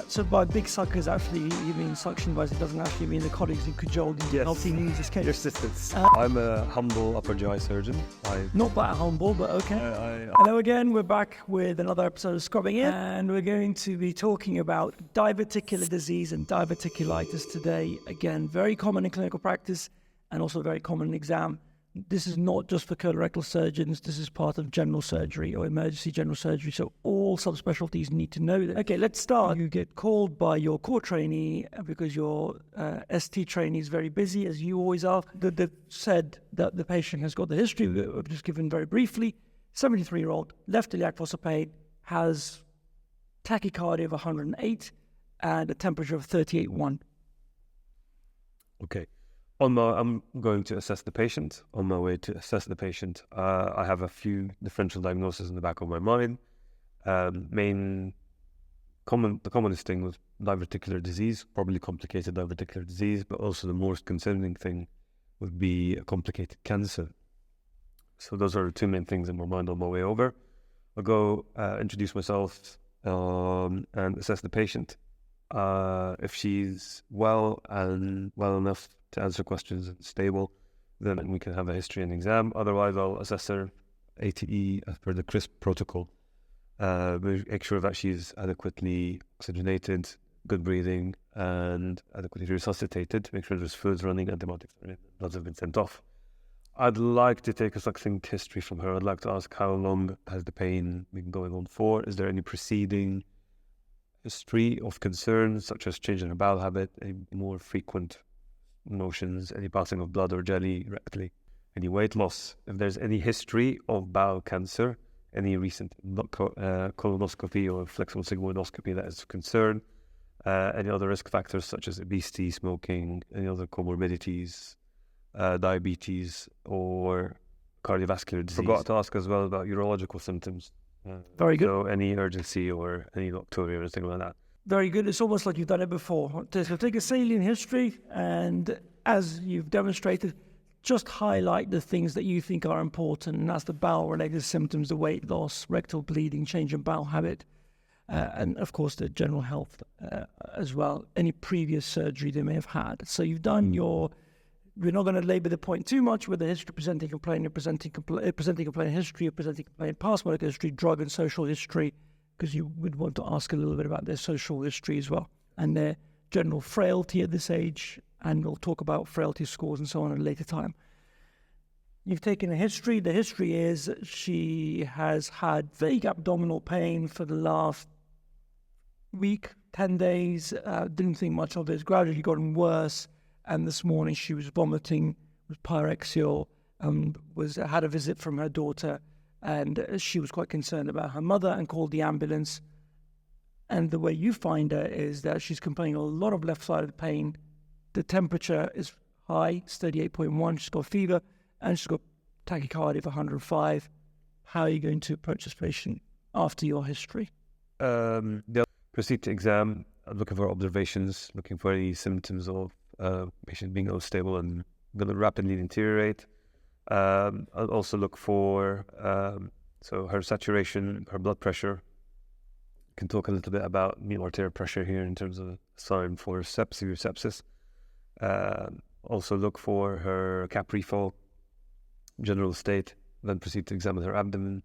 So by big suckers, actually, you mean suction wise, it doesn't actually mean the colleagues in cajole Yes. healthy in this case. Your assistants. I'm a humble upper GI surgeon. Not that humble, but okay. Hello again, we're back with another episode of Scrubbing In, and we're going to be talking about diverticular disease and diverticulitis today. Again, very common in clinical practice and also very common in exam. This is not just for colorectal surgeons, this is part of general surgery or emergency general surgery, so all subspecialties need to know that. Okay, let's start. You get called by your core trainee because your ST trainee is very busy, as you always are. They've said that the patient has got the history, we've just given very briefly. 73-year-old, left iliac fossa pain, has tachycardia of 108 and a temperature of 38.1. Okay. I'm going to assess the patient. On my way to assess the patient, I have a few differential diagnoses in the back of my mind. The commonest thing was diverticular disease, probably complicated diverticular disease, but also the most concerning thing would be a complicated cancer. So those are the two main things in my mind on my way over. I'll go introduce myself and assess the patient. If she's well enough to answer questions and stable, then we can have a history and exam. Otherwise, I'll assess her ATE as per the CRISP protocol. Make sure that she's adequately oxygenated, good breathing, and adequately resuscitated. Make sure there's fluids running, antibiotics, bloods have been sent off. I'd like to take a succinct history from her. I'd like to ask how long has the pain been going on for? Is there any preceding history of concerns, such as change in her bowel habit, any more frequent motions, any passing of blood or jelly rectally, any weight loss, if there's any history of bowel cancer, any recent colonoscopy or flexible sigmoidoscopy that is of concern, any other risk factors such as obesity, smoking, any other comorbidities, diabetes or cardiovascular disease. Forgot to ask as well about urological symptoms. Very good. So any urgency or any nocturia or anything like that. Very good. It's almost like you've done it before. So take a salient history and, as you've demonstrated, just highlight the things that you think are important, and that's the bowel-related symptoms, the weight loss, rectal bleeding, change in bowel habit, and of course the general health as well, any previous surgery they may have had. So you've done your... We're not going to labour the point too much with the history, presenting complaint, presenting complaint history, presenting complaint, past medical history, drug and social history, because you would want to ask a little bit about their social history as well and their general frailty at this age, and we'll talk about frailty scores and so on at a later time. You've taken a history. The history is she has had vague abdominal pain for the last week, 10 days, didn't think much of it, it's gradually gotten worse, and this morning she was vomiting, was pyrexial, had a visit from her daughter, and she was quite concerned about her mother and called the ambulance. And the way you find her is that she's complaining a lot of left-sided pain. The temperature is high, 38.1. She's got fever, and she's got tachycardia of 105. How are you going to approach this patient after your history? They'll proceed to exam, looking for observations, looking for any symptoms of patient being unstable and going to rapidly deteriorate. I'll also look for so her saturation, her blood pressure. Can talk a little bit about mean arterial pressure here in terms of a sign for severe sepsis. Also look for her cap reflow, general state, then proceed to examine her abdomen.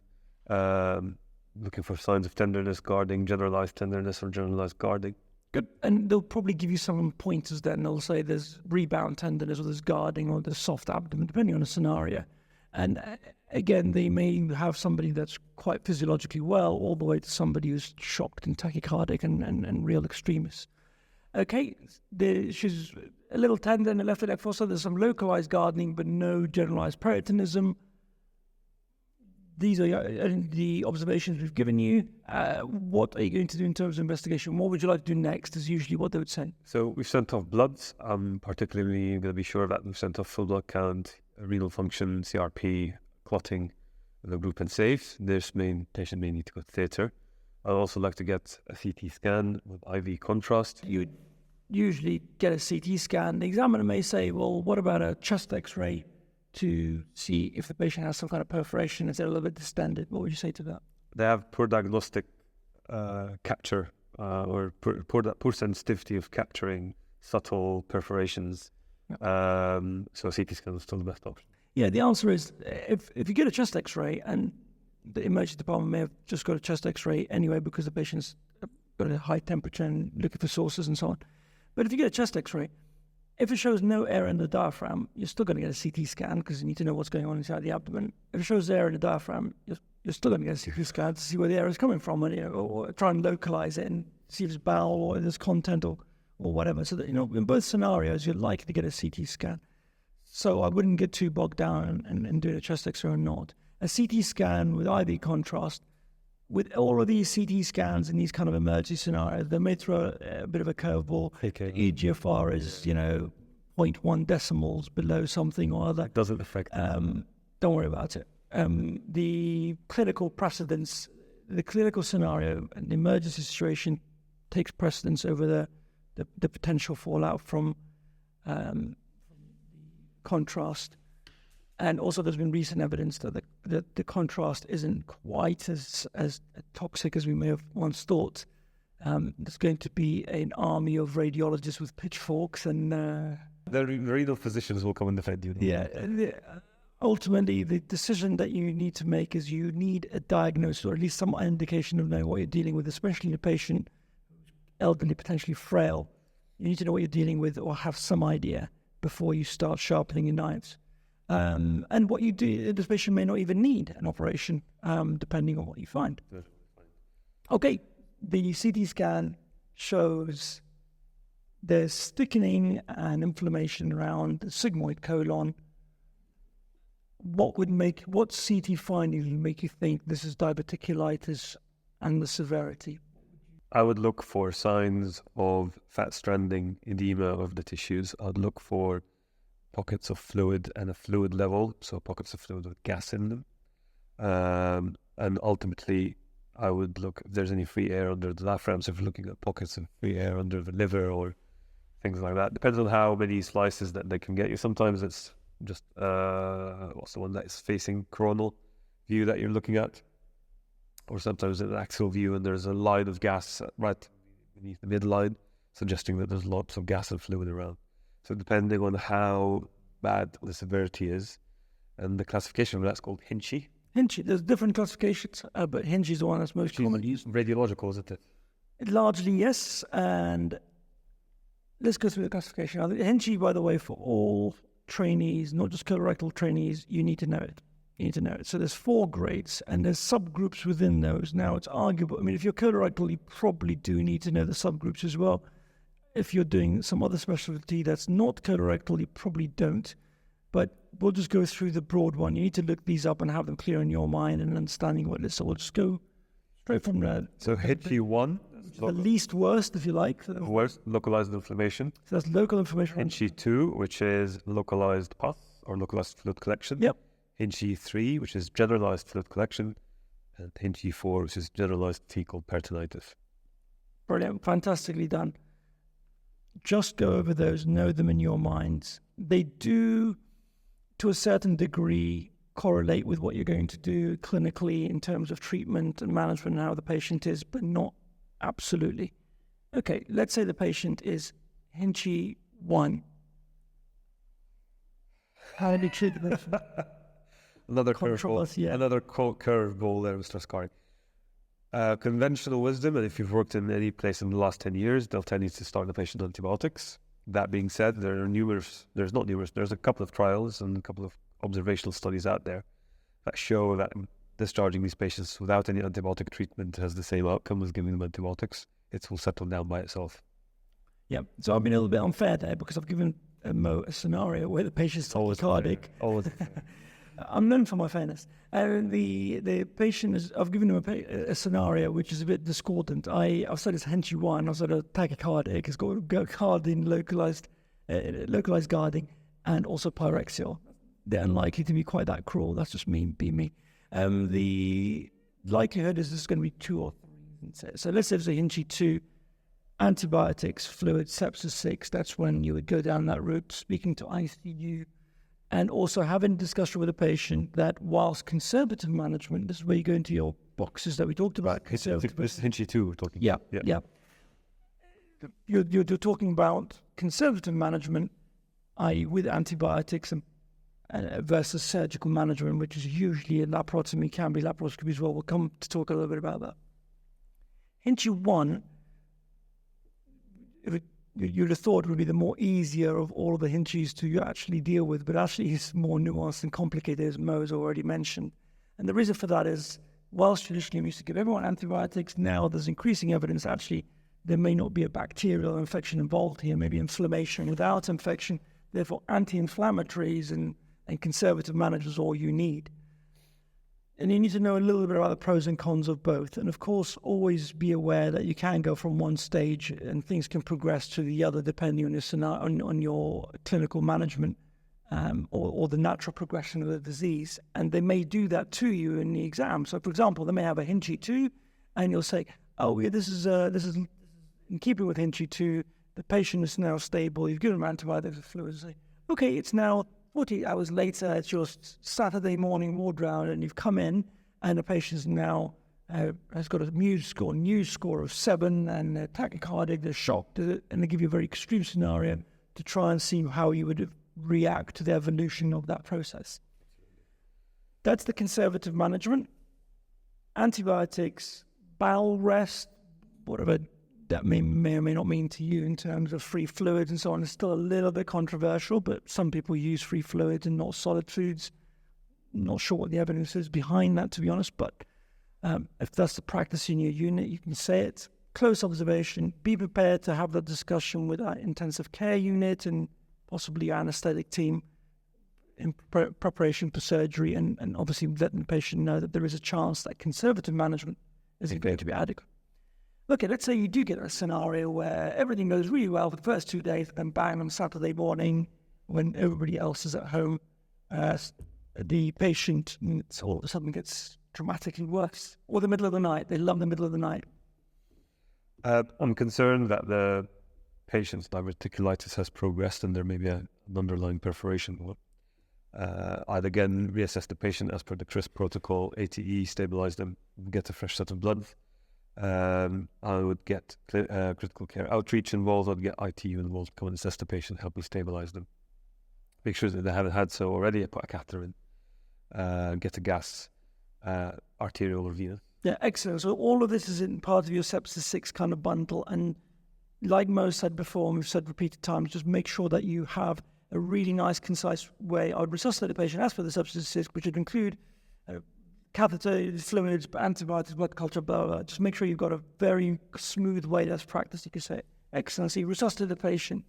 Looking for signs of tenderness, guarding, generalized tenderness or generalized guarding. Good. And they'll probably give you some pointers then. They'll say there's rebound tenderness or there's guarding or there's soft abdomen, depending on the scenario. And again, they may have somebody that's quite physiologically well all the way to somebody who's shocked and tachycardic and real extremist. Okay, she's a little tender in the left iliac fossa. There's some localized gardening, but no generalized peritonism. These are the observations we've given you. What are you going to do in terms of investigation? What would you like to do next is usually what they would say. So we've sent off bloods. I'm particularly going to be sure that we've sent off full blood count, renal function, CRP, clotting, the group and safe. This patient may need to go to theatre. I'd also like to get a CT scan with IV contrast. You usually get a CT scan. The examiner may say, well, what about a chest X-ray to see if the patient has some kind of perforation? Is it a little bit distended? What would you say to that? They have poor diagnostic capture poor sensitivity of capturing subtle perforations. So CT scan is still the best option. Yeah, the answer is if you get a chest X-ray, and the emergency department may have just got a chest X-ray anyway because the patient's got a high temperature and looking for sources and so on. But if you get a chest X-ray, if it shows no air in the diaphragm, you're still going to get a CT scan because you need to know what's going on inside the abdomen. If it shows air in the diaphragm, you're still going to get a CT scan to see where the air is coming from, and or try and localize it and see if it's bowel or if there's content or whatever. So that in both scenarios, you're likely to get a CT scan. So I wouldn't get too bogged down and doing a chest X-ray or not. A CT scan with IV contrast, with all of these CT scans in these kind of emergency scenarios, they may throw a bit of a curveball. Okay. EGFR is, 0.1 decimals below something or other. It doesn't affect Don't worry about it. The clinical precedence, the clinical scenario and the emergency situation takes precedence over the potential fallout from contrast. And also there's been recent evidence that the contrast isn't quite as toxic as we may have once thought. There's going to be an army of radiologists with pitchforks and... the renal physicians will come and defend you. Yeah. Ultimately, the decision that you need to make is you need a diagnosis or at least some indication of knowing what you're dealing with, especially in a patient elderly, potentially frail. You need to know what you're dealing with or have some idea before you start sharpening your knives. And what you do, this patient may not even need an operation, depending on what you find. Okay, the CT scan shows there's thickening and inflammation around the sigmoid colon. What CT findings would make you think this is diverticulitis and the severity? I would look for signs of fat stranding, edema of the tissues. I'd look for pockets of fluid and a fluid level, so pockets of fluid with gas in them. And ultimately, I would look if there's any free air under the diaphragm, so if you're looking at pockets of free air under the liver or things like that. Depends on how many slices that they can get you. Sometimes it's just, what's the one that is facing coronal view that you're looking at? Or sometimes an axial view and there's a line of gas right beneath the midline, suggesting that there's lots of gas and fluid around. So depending on how bad the severity is, and the classification of that's called Hinchy. Hinchy, there's different classifications, but Hinchy is the one that's most commonly used. Radiological, isn't it? Largely, yes. And let's go through the classification. Hinchy, by the way, for all trainees, not just colorectal trainees, you need to know it. So there's 4 grades, and there's subgroups within those. Now, it's arguable. I mean, if you're colorectal, you probably do need to know the subgroups as well. If you're doing some other specialty that's not colorectal, you probably don't. But we'll just go through the broad one. You need to look these up and have them clear in your mind and understanding what it is. So we'll just go straight from there. So Hinchy 1. The least worst, if you like. Worst, localized inflammation. So that's local inflammation. Hinchy 2, which is localized pus or localized fluid collection. Yep. Hinchy 3, which is generalized fluid collection. And Hinchy 4, which is generalized fecal peritonitis. Brilliant. Fantastically done. Just go over those, know them in your minds. They do, to a certain degree, correlate with what you're going to do clinically in terms of treatment and management and how the patient is, but not absolutely. Okay, let's say the patient is Hinchy 1. How do you treat the patient? Another curveball. Yeah. Another curveball there, Mr. Askari. Conventional wisdom, and if you've worked in any place in the last 10 years, they'll tell you to start the patient on antibiotics. That being said, there's a couple of trials and a couple of observational studies out there that show that discharging these patients without any antibiotic treatment has the same outcome as giving them antibiotics. It will settle down by itself. Yeah, so I've been a little bit unfair there because I've given a scenario where the patient's tachycardic. Always. I'm known for my fairness. The patient is, I've given him a scenario which is a bit discordant. I've said it's Hinchy 1, I've said a tachycardic, it's got guarding, localized guarding, and also pyrexial. They're unlikely to be quite that cruel. That's just me. The likelihood is this is going to be 2 or 3. So let's say it's a Hinchy 2, antibiotics, fluid, sepsis 6. That's when you would go down that route, speaking to ICU, and also having a discussion with the patient that whilst conservative management, this is where you go into your boxes that we talked about. This Hinchy 2 we're talking Yeah. you're talking about conservative management, i.e. with antibiotics, and versus surgical management, which is usually a laparotomy, can be laparoscopy as well. We'll come to talk a little bit about that. Hinchy 1, you'd have thought would be the more easier of all of the Hinchies to actually deal with, but actually it's more nuanced and complicated, as Mo's already mentioned. And the reason for that is, whilst traditionally we used to give everyone antibiotics, now there's increasing evidence actually there may not be a bacterial infection involved here, maybe inflammation without infection. Therefore, anti-inflammatories and conservative management is all you need. And you need to know a little bit about the pros and cons of both. And of course, always be aware that you can go from one stage and things can progress to the other depending on your scenario, on your clinical management or the natural progression of the disease. And they may do that to you in the exam. So, for example, they may have a Hinchy 2, and you'll say, "Oh, yeah, this is in keeping with Hinchy 2. The patient is now stable. You've given them antibiotics and fluids." Say, "Okay, it's now 48 hours later, it's your Saturday morning ward round, and you've come in, and the patient now has got a new score of 7, and they're tachycardic, they're shocked, and they give you a very extreme scenario to try and see how you would react to the evolution of that process." That's the conservative management. Antibiotics, bowel rest, whatever that may or may not mean to you in terms of free fluids and so on, is still a little bit controversial, but some people use free fluids and not solid foods. Not sure what the evidence is behind that, to be honest, but if that's the practice in your unit, you can say it. Close observation, be prepared to have that discussion with our intensive care unit and possibly your anesthetic team in preparation for surgery, and obviously letting the patient know that there is a chance that conservative management isn't going to be adequate. Okay, let's say you do get a scenario where everything goes really well for the first 2 days, and then bang, on Saturday morning, when everybody else is at home, the patient all of a sudden gets dramatically worse. Or the middle of the night, they love the middle of the night. I'm concerned that the patient's diverticulitis has progressed and there may be an underlying perforation. I'd again reassess the patient as per the CRISP protocol, ATE, stabilize them, get a fresh set of blood. I would get critical care outreach involved. I'd get ITU involved, come and assess the patient, help me stabilize them. Make sure that they haven't had so already. I put a catheter in, get a gas, arterial or venous. Yeah, excellent. So all of this is in part of your sepsis 6 kind of bundle. And like Mo said before, and we've said repeated times, just make sure that you have a really nice, concise way. I would resuscitate the patient as per the sepsis 6, which would include catheter, fluids, antibiotics, blood culture, blah, blah. Just make sure you've got a very smooth way that's practiced. You can say, excellent. So you resuscitate the patient.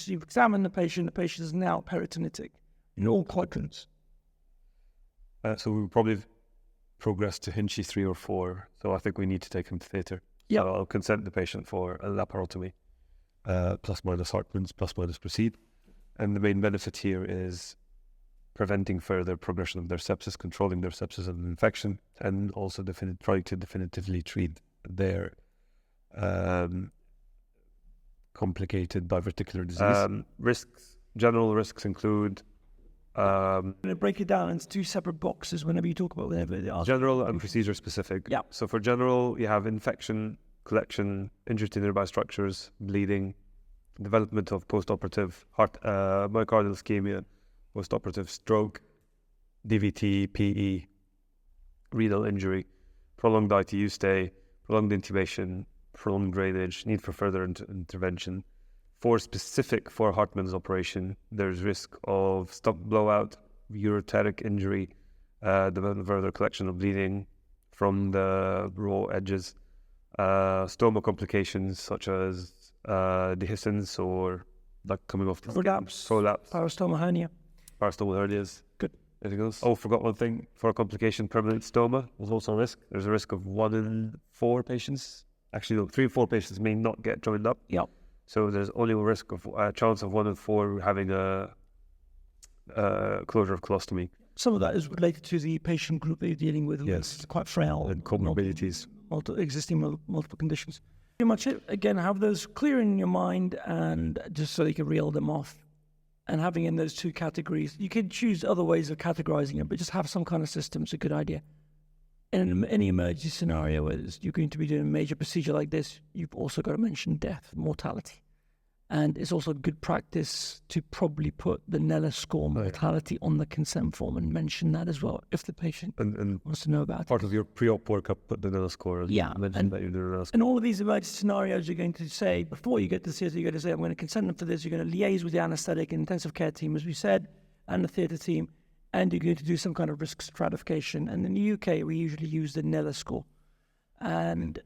You've examined the patient is now peritonitic in all quadrants. So we will probably progress to Hinchy 3 or 4. So I think we need to take him to theatre. Yep. So I'll consent the patient for a laparotomy, plus minus Hartmann's, plus minus proceed. And the main benefit here is preventing further progression of their sepsis, controlling their sepsis and infection, and also trying to definitively treat their complicated diverticular disease. General risks include... I'm going to break it down into 2 separate boxes whenever you talk about whatever they are. General and procedure specific. Yeah. So for general, you have infection, collection, injury to nearby structures, bleeding, development of post-operative myocardial ischemia, post-operative stroke, DVT, PE, renal injury, prolonged ITU stay, prolonged intubation, prolonged drainage, need for further intervention. Specific for Hartmann's operation, there's risk of stomach blowout, ureteric injury, development of further collection of bleeding from the raw edges, stoma complications such as dehiscence or like coming off the prolapse, parastoma hernia. Parastoma hernias. Good. Anything else? Oh, forgot one thing. For a complication, permanent stoma is also a risk. There's a risk of 1 in 4 patients. Actually, no, 3 or 4 patients may not get joined up. Yep. So there's only a chance of 1 in 4 having a closure of colostomy. Some of that is related to the patient group that you're dealing with. Yes. It's quite frail. And comorbidities. Multiple conditions. Pretty much it. Again, have those clear in your mind, and just so you can reel them off. And having in those 2 categories, you can choose other ways of categorizing it, but just have some kind of system. It's a good idea. in any emergency scenario where you're going to be doing a major procedure like this, you've also got to mention death, mortality. And it's also good practice to probably put the Neller score mortality on the consent form and mention that as well if the patient wants to know about part of your pre-op workup, put the Neller score. Mention that you're doing Neller score. And all of these emergency scenarios, you're going to say, before you get to theatre, you're going to say, I'm going to consent them for this. You're going to liaise with the anaesthetic and intensive care team, as we said, and the theatre team, and you're going to do some kind of risk stratification. And in the UK, we usually use the Neller score. And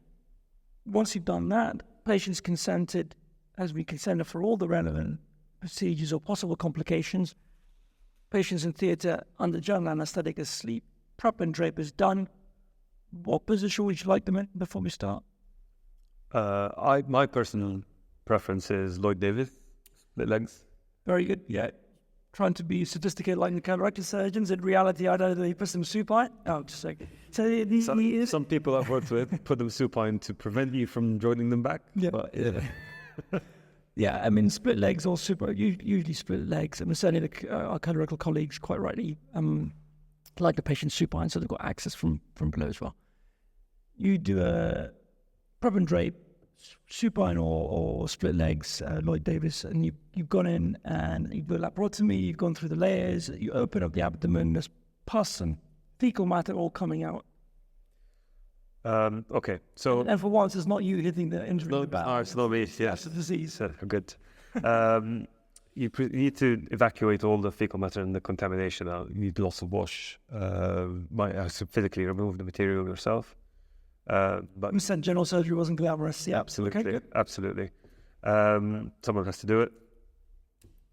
once you've done that, patient's consented, as we consented for all the relevant procedures or possible complications. Patients in theatre under general anaesthetic asleep. Prep and drape is done. What position would you like them in before we start? My personal preference is Lloyd Davis, split legs. Very good. Yeah. Trying to be sophisticated like the colorectal surgeons. In reality, I don't know, he puts them supine. Oh, just a second. So some people I've worked with put them supine to prevent you from joining them back. Yeah. But, yeah, I mean, split legs or usually split legs. I mean, certainly our colorectal colleagues quite rightly like the patient supine, so they've got access from below as well. You do a prep and drape, supine or split legs, Lloyd Davis, and you've gone in and you do a laparotomy, you've gone through the layers, you open up the abdomen, there's pus and fecal matter all coming out. Okay, so... And for once, it's not you hitting the injury. No, it's not me, yes. It's the disease. Good. You need to evacuate all the fecal matter and the contamination out. You need lots of wash. Physically remove the material yourself. But general surgery wasn't glamorous. Yeah, absolutely, absolutely. Someone has to do it.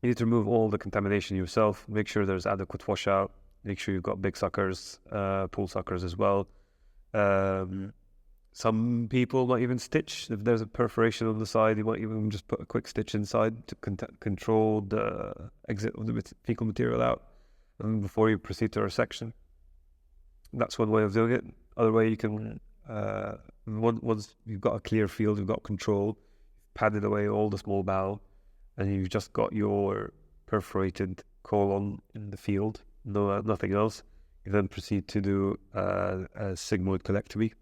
You need to remove all the contamination yourself. Make sure there's adequate washout. Make sure you've got big suckers, pool suckers as well. Some people might even stitch. If there's a perforation on the side, you might even just put a quick stitch inside to control the exit of the fecal material out before you proceed to resection. That's one way of doing it. Other way, you can once you've got a clear field, you've got control, you've padded away all the small bowel, and you've just got your perforated colon in the field, nothing else. You then proceed to do a sigmoid colectomy.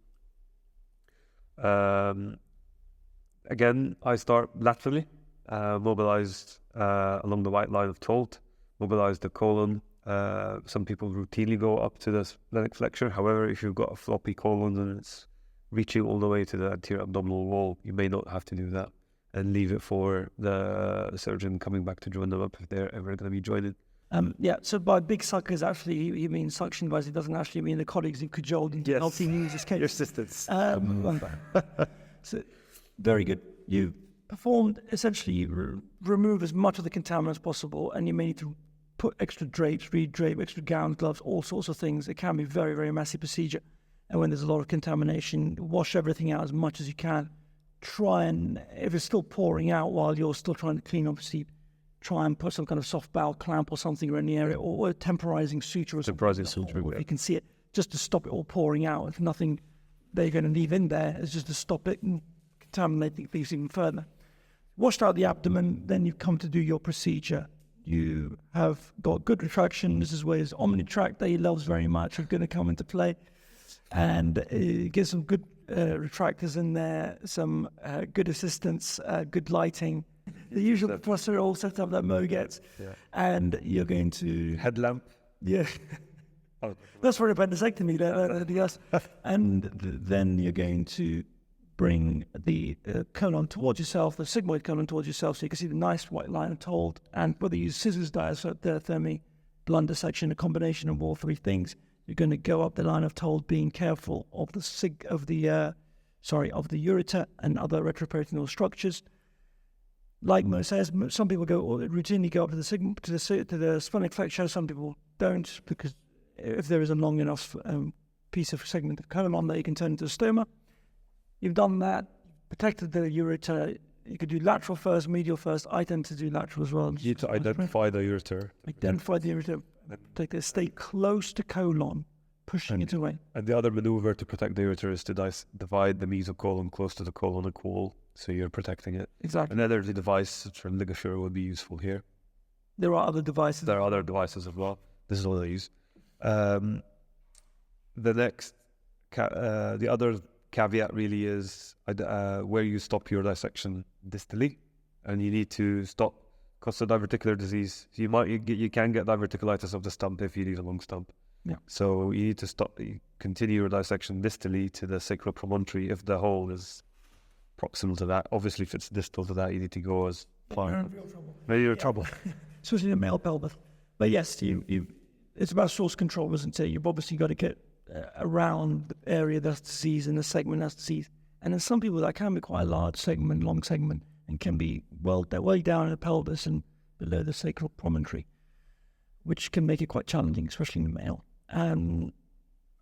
Again, I start laterally, mobilized along the white line of Tolt, mobilize the colon. Some people routinely go up to the splenic flexure. However, if you've got a floppy colon and it's reaching all the way to the anterior abdominal wall, you may not have to do that and leave it for the surgeon coming back to join them up if they're ever going to be joined. So by big suckers, actually, he means suction device. He doesn't actually mean the colleagues who cajoled into helping use his case. Your assistants. So, very good. You performed, essentially, remove as much of the contaminant as possible, and you may need to put extra drapes, re-drape, extra gowns, gloves, all sorts of things. It can be a very, very messy procedure. And when there's a lot of contamination, wash everything out as much as you can. Try and, if it's still pouring out while you're still trying to clean, obviously, try and put some kind of soft bowel clamp or something in the area, or a temporizing suture. If you can see it, just to stop it all pouring out. If nothing they're going to leave in there, it's just to stop it and contaminating things even further. Washed out the abdomen, then you've come to do your procedure. You have got good retraction. This is where his omnitract that he loves very much are going to come into play. And get some good retractors in there, some good assistance, good lighting. The usual processor all set up that Mo gets. Yeah. And you're going to... Headlamp. Yeah. Oh. That's for appendectomy. Yes. And then you're going to bring the colon towards yourself, the sigmoid colon towards yourself, so you can see the nice white line of Tolt. And whether you use scissors, diasthermy, blunt dissection, a combination of all three things, you're going to go up the line of Tolt, being careful of the ureter and other retroperitoneal structures. Like Mo says, some people routinely go up to the splenic flexure. Some people don't, because if there is a long enough piece of segment of colon that you can turn into a stoma. You've done that, protected the ureter. You could do lateral first, medial first. I tend to do lateral as well. You need to identify the ureter. Identify the ureter. Stay close to colon, pushing it away. And the other maneuver to protect the ureter is to divide the mesocolon close to the colon and wall, so you're protecting it. Exactly. Another device for ligature would be useful here. There are other devices. There are other devices as well. This is all I use. The next The other caveat really is where you stop your dissection distally, and you need to stop because of diverticular disease. You can get diverticulitis of the stump if you leave a long stump. Yeah. So you need to continue your dissection distally to the sacral promontory if the hole is proximal to that. Obviously, if it's distal to that, you need to go as far. Maybe you're in trouble. Especially the male pelvis. But yes, it's about source control, isn't it? You've obviously got to get around the area that's disease and the segment that's disease. And in some people, that can be quite a large segment, long segment, and can be way down in the pelvis and below the sacral promontory, which can make it quite challenging, especially in the male.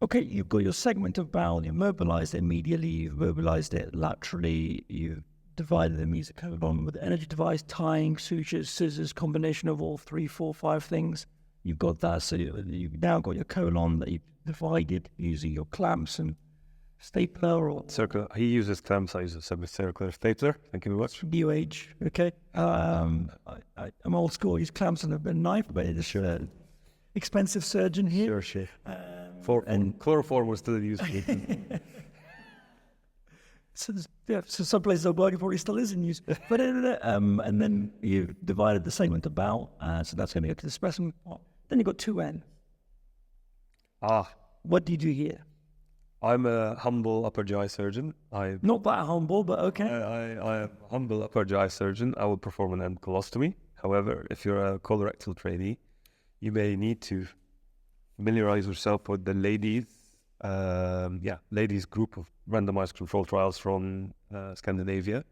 Okay, you've got your segment of bowel, you've mobilized it medially, you've mobilized it laterally, you've divided the mesocolon with the energy device, tying, sutures, scissors, combination of all 3, 4, 5 things. You've got that, so you've now got your colon that you've divided using your clamps and stapler or... Circular. He uses clamps, I use a semicircular stapler. Thank you very much. New age, okay. I'm old school, I use clamps and a knife, but it's expensive surgeon here. Sure. And chloroform was still used. So some places I work, it probably still is in use. But and then you divided the segment of bowel, so that's going to go to the specimen part. Then you've got 2N. What do you do here? I'm a humble upper GI surgeon. Not that humble, but okay. I am a humble upper GI surgeon. I will perform an end colostomy. However, if you're a colorectal trainee, you may need to familiarize yourself with the ladies group of randomized control trials from Scandinavia,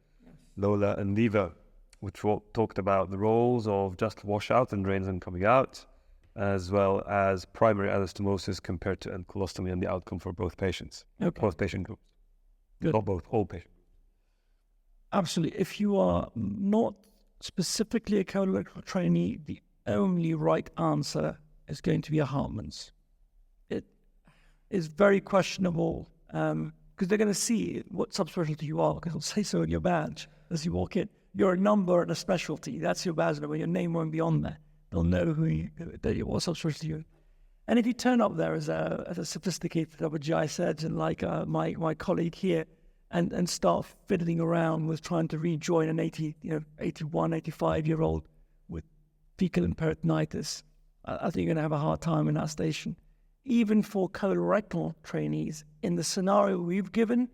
Lola and Liva, which talked about the roles of just washout and drains and coming out, as well as primary anastomosis compared to end colostomy and the outcome for both patients, both patient groups. Good. Not both, all patients. Absolutely. If you are not specifically a colorectal trainee, the only right answer is going to be a Hartmann's. It is very questionable because they're going to see what subspecialty you are, because it'll say so in your badge as you walk in. You're a number and a specialty. That's your badge number. Your name won't be on there. They'll know what subspecialty you're. And if you turn up there as a sophisticated upper GI surgeon like my colleague here, and start fiddling around with trying to rejoin an 81, 85-year-old with fecal peritonitis, I think you're going to have a hard time in that station. Even for colorectal trainees, in the scenario we've given,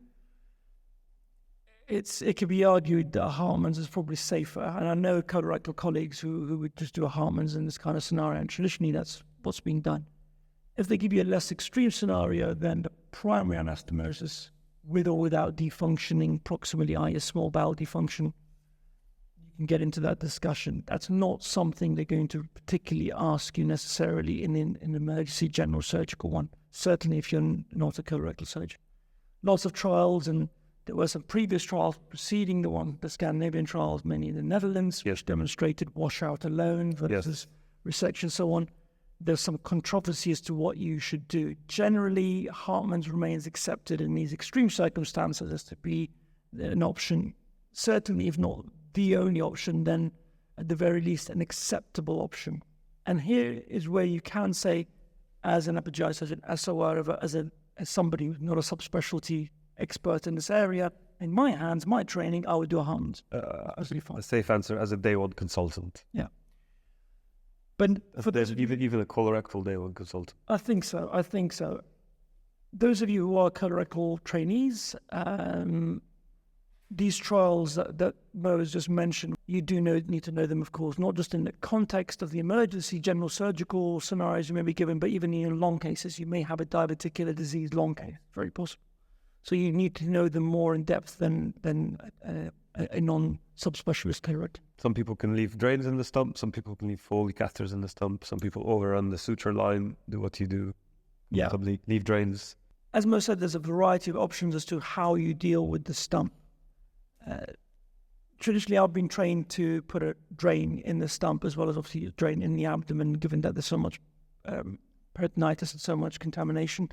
it could be argued that a Hartmann's is probably safer. And I know colorectal colleagues who would just do a Hartmann's in this kind of scenario, and traditionally that's what's being done. If they give you a less extreme scenario, then the primary anastomosis, with or without defunctioning proximally, i.e. small bowel dysfunction, you can get into that discussion. That's not something they're going to particularly ask you necessarily in an emergency general surgical one, certainly if you're not a colorectal surgeon. Lots of trials, and there were some previous trials preceding the Scandinavian trials, mainly in the Netherlands, which demonstrated washout alone versus resection, so on. There's some controversy as to what you should do. Generally, Hartmann's remains accepted in these extreme circumstances as to be an option, certainly if not the only option, then at the very least an acceptable option. And here is where you can say, as an upper GI surgeon, as somebody who's not a subspecialty expert in this area, in my hands, my training, I would do a Hartmann's. Absolutely fine. A safe answer as a day one consultant. Yeah. But for there's even a colorectal day one consultant. I think so. Those of you who are colorectal trainees, these trials that Mo has just mentioned, you do need to know them, of course, not just in the context of the emergency general surgical scenarios you may be given, but even in long cases. You may have a diverticular disease long case, very possible. So you need to know them more in depth than a non-subspecialist colorectal. Some people can leave drains in the stump. Some people can leave Foley catheters in the stump. Some people overrun the suture line, do what you do. Yeah. Leave drains. As Mo said, there's a variety of options as to how you deal with the stump. Traditionally, I've been trained to put a drain in the stump as well as obviously a drain in the abdomen, given that there's so much peritonitis and so much contamination.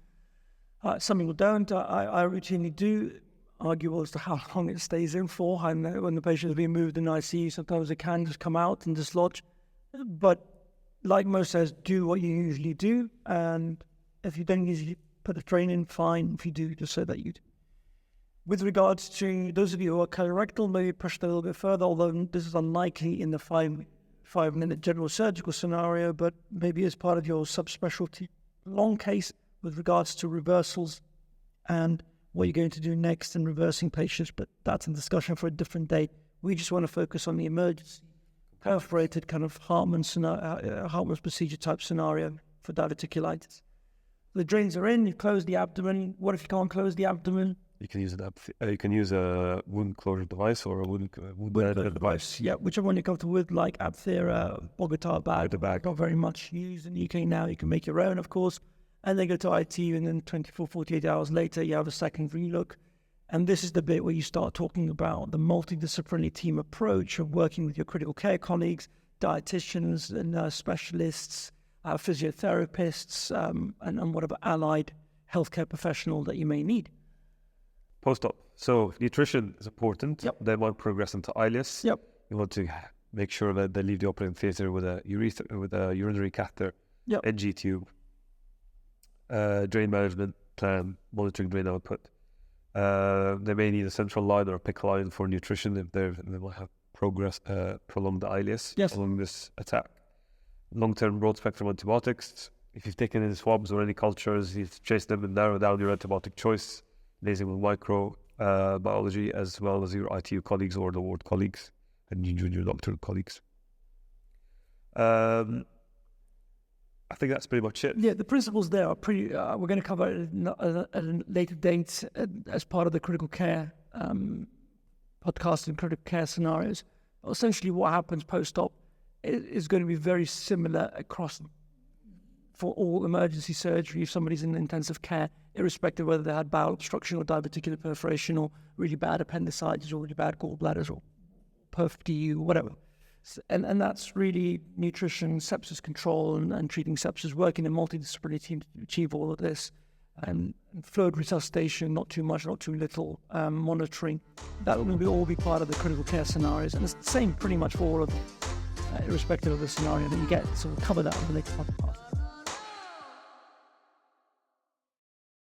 Some people don't. I routinely do. Arguable as to how long it stays in for. I know when the patient is being moved in ICU, sometimes it can just come out and dislodge. But like Mo says, do what you usually do. And if you don't usually put the trainee in, fine. If you do, just say that you do. With regards to those of you who are colorectal, maybe push that a little bit further, although this is unlikely in the 5-minute general surgical scenario, but maybe as part of your subspecialty long case with regards to reversals and what you're going to do next in reversing patients, but that's a discussion for a different day. We just want to focus on the emergency perforated kind of Hartmann's procedure type scenario for diverticulitis. The drains are in, you close the abdomen. What if you can't close the abdomen? You can use a wound closure device or a wound device. Yeah, whichever one you're comfortable with, like Aphthera, Bogota bag. The bag. Not very much used in the UK now. You can make your own, of course. And they go to ITU, and then 24, 48 hours later, you have a second relook. And this is the bit where you start talking about the multidisciplinary team approach of working with your critical care colleagues, dietitians and specialists, physiotherapists, and whatever allied healthcare professional that you may need. Post-op. So nutrition is important. Yep. They might progress into ileus. Yep. You want to make sure that they leave the operating theatre with a urinary catheter, Yep. NG tube, drain management plan, monitoring drain output. They may need a central line or a PICC line for nutrition if they will have prolonged ileus along this attack. Long-term broad-spectrum antibiotics. If you've taken any swabs or any cultures, you chase them and narrow down your antibiotic choice, liaising with microbiology as well as your ITU colleagues or the ward colleagues and your junior doctor colleagues. I think that's pretty much it. Yeah, the principles there are pretty. We're going to cover it at a later date as part of the critical care podcast and critical care scenarios. Essentially, what happens post-op is going to be very similar across for all emergency surgery. If somebody's in intensive care, irrespective of whether they had bowel obstruction or diverticular perforation or really bad appendicitis or really bad gallbladders or perf DU, whatever. And that's really nutrition, sepsis control, and treating sepsis, working in a multidisciplinary team to achieve all of this. And fluid resuscitation, not too much, not too little, monitoring. That will all be part of the critical care scenarios. And it's the same pretty much for all of them, irrespective of the scenario that you get. So we'll cover that in the later podcast.